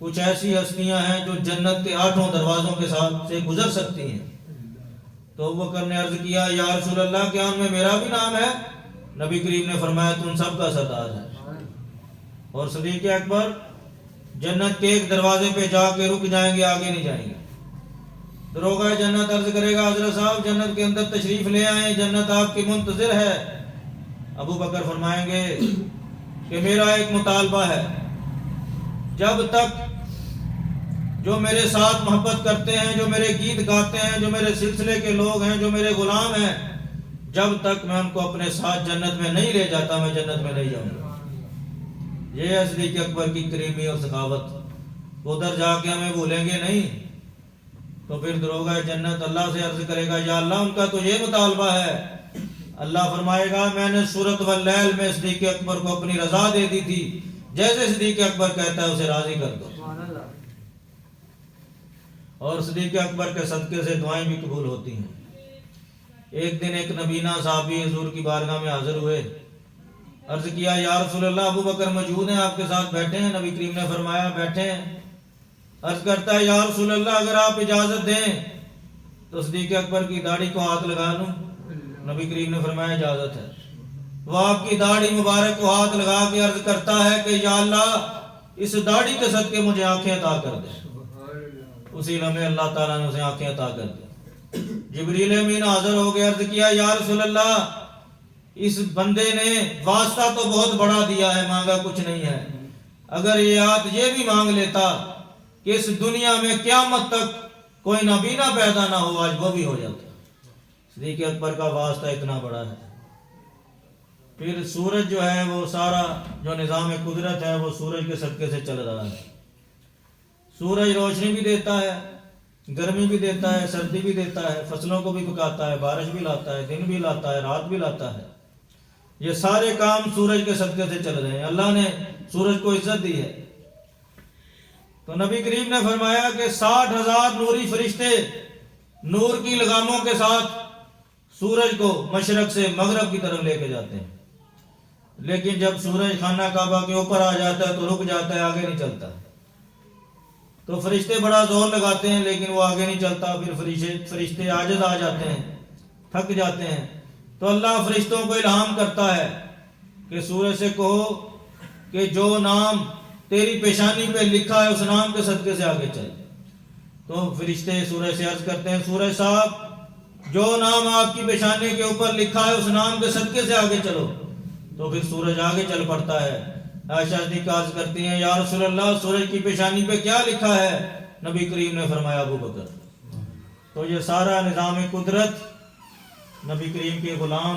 کچھ ایسی ہستیاں ہیں جو جنت کے 8 دروازوں کے ساتھ سے گزر سکتی ہیں۔ تو ابو بکر نے عرض کیا یا رسول اللہ کیا ان میں میرا بھی نام ہے؟ نبی کریم نے فرمایا تم سب کا سردار ہے۔ اور صدیق اکبر جنت کے ایک دروازے پہ جا کے رک جائیں گے، آگے نہیں جائیں گے۔ دروغہ جنت عرض کرے گا حضرت صاحب جنت کے اندر تشریف لے آئیں، جنت آپ کی منتظر ہے۔ ابو بکر فرمائیں گے کہ میرا ایک مطالبہ ہے، جب تک جو میرے ساتھ محبت کرتے ہیں، جو میرے گیت گاتے ہیں، جو میرے سلسلے کے لوگ ہیں، جو میرے غلام ہیں، جب تک میں ان کو اپنے ساتھ جنت میں نہیں لے جاتا میں جنت میں نہیں جاؤں گا۔ یہ ہے صدیق اکبر کی کریمی اور سخاوت۔ ادھر جا کے ہمیں بھولیں گے نہیں تو پھر دروغہ جنت اللہ سے عرض کرے گا یا اللہ ان کا تو یہ مطالبہ ہے۔ اللہ فرمائے گا میں نے سورۃ واللیل میں صدیق اکبر کو اپنی رضا دے دی تھی، جیسے صدیق اکبر کہتا ہے اسے راضی کر دو۔ اور صدیق اکبر کے صدقے سے دعائیں بھی قبول ہوتی ہیں۔ ایک دن ایک نبینہ صحابی حضور کی بارگاہ میں حاضر ہوئے، عرض کیا یا رسول اللہ ابو بکر موجود ہیں آپ کے ساتھ بیٹھے ہیں؟ نبی کریم نے فرمایا بیٹھے ہیں۔ عرض کرتا ہے یا رسول اللہ اگر آپ اجازت دیں تو صدیق اکبر کی داڑھی کو ہاتھ لگا لوں؟ نبی کریم نے فرمایا اجازت ہے۔ وہ آپ کی داڑھی مبارک کو ہاتھ لگا کے عرض کرتا ہے کہ یا اللہ اس داڑھی کے صدقے مجھے آنکھیں عطا کر دے۔ اسی لمحے اللہ تعالیٰ نے اسے آنکھیں عطا کر دی۔ جبریل امین حاضر ہو گئے، عرض کیا یا رسول اللہ اس بندے نے واسطہ تو بہت بڑا دیا ہے، مانگا کچھ نہیں ہے، اگر یہ بھی مانگ لیتا کہ اس دنیا میں قیامت تک کوئی نابینا پیدا نہ ہو، آج وہ بھی ہو جاتا۔ صدیق اکبر کا واسطہ اتنا بڑا ہے۔ پھر سورج جو ہے وہ سارا جو نظام قدرت ہے وہ سورج کے صدقے سے چل رہا ہے۔ سورج روشنی بھی دیتا ہے، گرمی بھی دیتا ہے، سردی بھی دیتا ہے، فصلوں کو بھی پکاتا ہے، بارش بھی لاتا ہے، دن بھی لاتا ہے، رات بھی لاتا ہے۔ یہ سارے کام سورج کے صدقے سے چل رہے ہیں۔ اللہ نے سورج کو عزت دی ہے۔ تو نبی کریم نے فرمایا کہ 60,000 نوری فرشتے نور کی لگاموں کے ساتھ سورج کو مشرق سے مغرب کی طرف لے کے جاتے ہیں، لیکن جب سورج خانہ کعبہ کے اوپر آ جاتا ہے تو رک جاتا ہے، آگے نہیں چلتا۔ تو فرشتے بڑا زور لگاتے ہیں لیکن وہ آگے نہیں چلتا۔ پھر فرشتے عاجز آ جاتے ہیں، تھک جاتے ہیں، تو اللہ فرشتوں کو الہام کرتا ہے کہ سورج سے کہو کہ جو نام تیری پیشانی پہ لکھا ہے اس نام کے صدقے سے آگے چل۔ تو فرشتے سورج سے عرض کرتے ہیں سورج صاحب جو نام آپ کی پیشانی کے اوپر لکھا ہے اس نام کے صدقے سے آگے چلو۔ تو پھر سورج آگے چل پڑتا ہے۔ عائشہ صدیقہ عرض کرتی ہیں یا رسول اللہ سورج کی پیشانی پہ کیا لکھا ہے؟ نبی کریم نے فرمایا ابو بکر۔ تو یہ سارا نظام قدرت نبی کریم کے غلام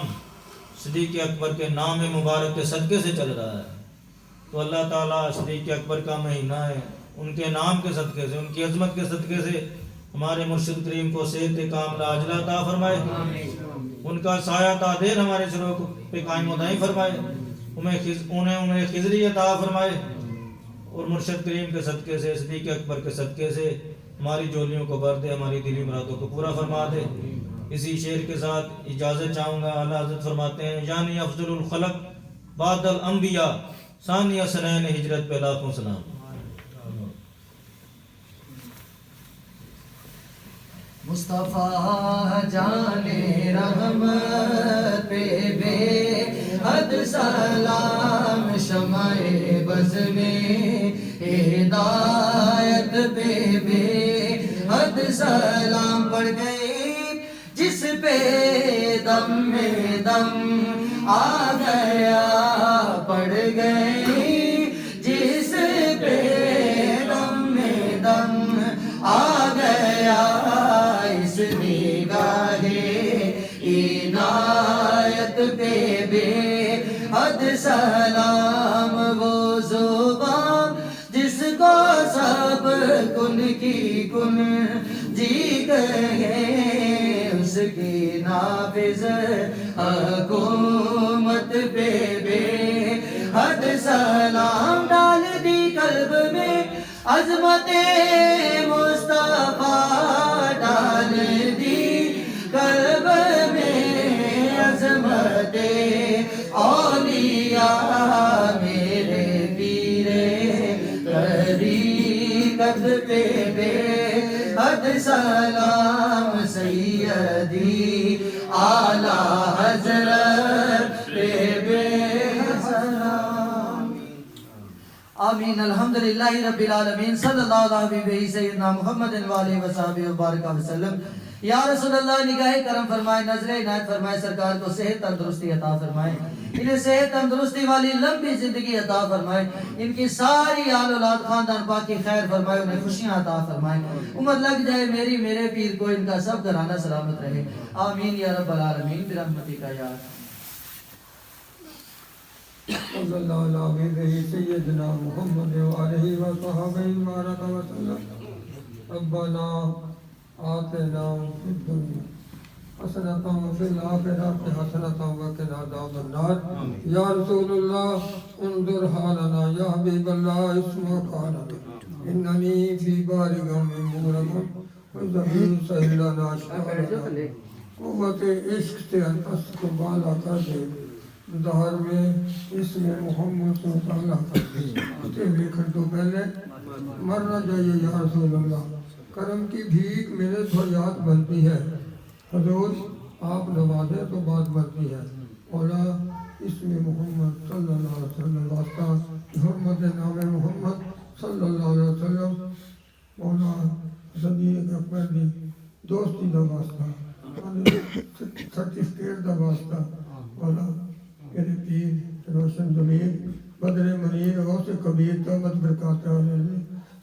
صدیق اکبر کے نام مبارک کے صدقے سے چل رہا ہے۔ تو اللہ تعالیٰ صدیق اکبر کا مہینہ ہے، ان کے نام کے صدقے سے، ان کی عظمت کے صدقے سے ہمارے مرشد کریم کو صحت کاملہ عاجلہ عطا فرمائے، ان کا سایہ تا دیر ہمارے سروں پہ قائم و دائم فرمائے، انہیں خضری عطا فرمائے، اور مرشد کریم کے صدقے سے، صدیق اکبر کے صدقے سے ہماری جولیوں کو بھر دے، ہماری دلی مرادوں کو پورا فرما دے۔ اسی شعر کے ساتھ اجازت چاہوں گا۔ اعلیٰ حضرت فرماتے ہیں یعنی افضل الخلق بعد الانبیاء ثانی سنین ہجرت پہ لاکھوں سلام۔ مصطفیٰ جان رحمت پہ بے حد سلام، شمع بز میں ہدایت پہ بے حد سلام، پڑ گئی جس پہ دم میں دم آ گیا، پڑ گئی جس پہ دم میں دم آ گیا، نگاہ عنایت پہ بے حد سلام، وہ زبان جس کو سب کن کی کن جی کہے، اس کی نافذ حکومت پہ بے حد سلام، ڈال دی قلب میں عظمت مصطفیٰ، ڈال دی قلب میں عظمت اولیاء، میرے پیر طریقت پہ بے حد سلام، سیدی اعلیٰ حضرت پہ بے حد سلام۔ آمین۔ الحمدللہ رب العالمین، صلی اللہ علیہ سیدنا محمد وآلہ وصحبہ وبارک وسلم۔ یا رسول اللہ نگاہ کرم فرمائے، نظر عنایت فرمائے، سرکار کو صحت تندرستی عطا فرمائے، انہیں صحت تندرستی والی لمبی زندگی عطا فرمائے، ان کی ساری آل اولاد خاندان پاک کی خیر فرمائے، انہیں خوشیاں عطا فرمائے، عمر لگ جائے میری میرے پیر کو، ان کا سب گھرانہ سلامت رہے، آمین یا رب العالمین برحمتک یا ارحم۔ صلی اللہ علیہ سیدنا محمد وآلہ وصحبہ وبارک وسلم۔ ربنا آتنا فی الدنیا حسنۃ وفی الآخرۃ حسنۃ وقنا عذاب النار۔ یا رسول اللہ انظر حالنا، یا حبیب اللہ اسمع قالنا، اننی فی بار غم مغرق وزمین سہلنا شعرنا، قوت عشق سے انفس کو بالا کر دے، ظہر میں اس میں محمد صلی اللہ علیہ وسلم کے لکھن تو پہلے مرنا چاہیے۔ یا رسول اللہ کرم کی بھیک میرے تو یاد بنتی ہے، حضور آپ نوازے تو بات بنتی ہے، اولا اس میں محمد صلی اللہ علیہ وسلم واسطہ، حرمت نام محمد صلی اللہ علیہ وسلم، اولا صدیق اکبر دی دوستی دا واسطہ، سرٹیفکیٹ دا واسطہ، اولا میرے پیر روشن ضمیر بدر منیر غوث کبیر قامت برکات علیہ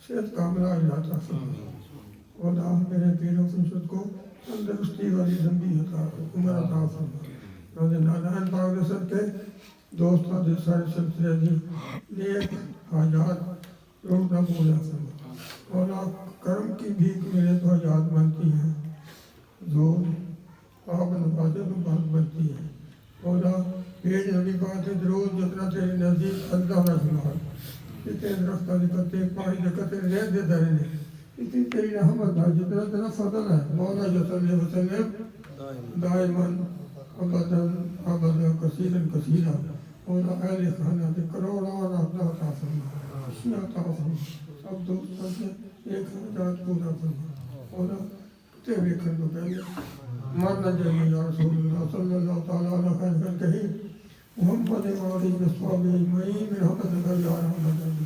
صحت کاملہ علاقہ فرمائے، اولا میرے پیر و فرشت کو تندرستی والی زندگی عطا عمر عطا فرمائے، روز نارائن پاک رسل کے دوستوں دے سارے سلسلے دی نیک حاجات روزہ پورا فرمائے، اولا کرم کی بھیک میرے تو یاد بنتی ہے، زور آپ نوازے تو بات بنتی ہے، اولا پیج نبی پاک سے روز جتنا تیرے نزدیک اللہ نہ شمار، اتنے درختہ دی پتے پانی دے قطر رہ دے درے نے، اتنی تیری رحمت ہے، جتنا تیرا فضل ہے، مولا صلی وسلم دائماً ابداً ابداً کثیراً کثیرا، اولا اہل خانہ دے کروڑاں اپنا عطا فرما، خوشیاں عطا فرما، سب دوستوں سے ایک حاجات پورا فرما، اولا کتے ویکھن تو پہلے مرنا چاہیے۔ یا رسول اللہ صلی اللہ تعالیٰ علیہ وسلم کہی محمد وآلہ وصحبہ اجمعین برحمتک یا ارحم الراحمین۔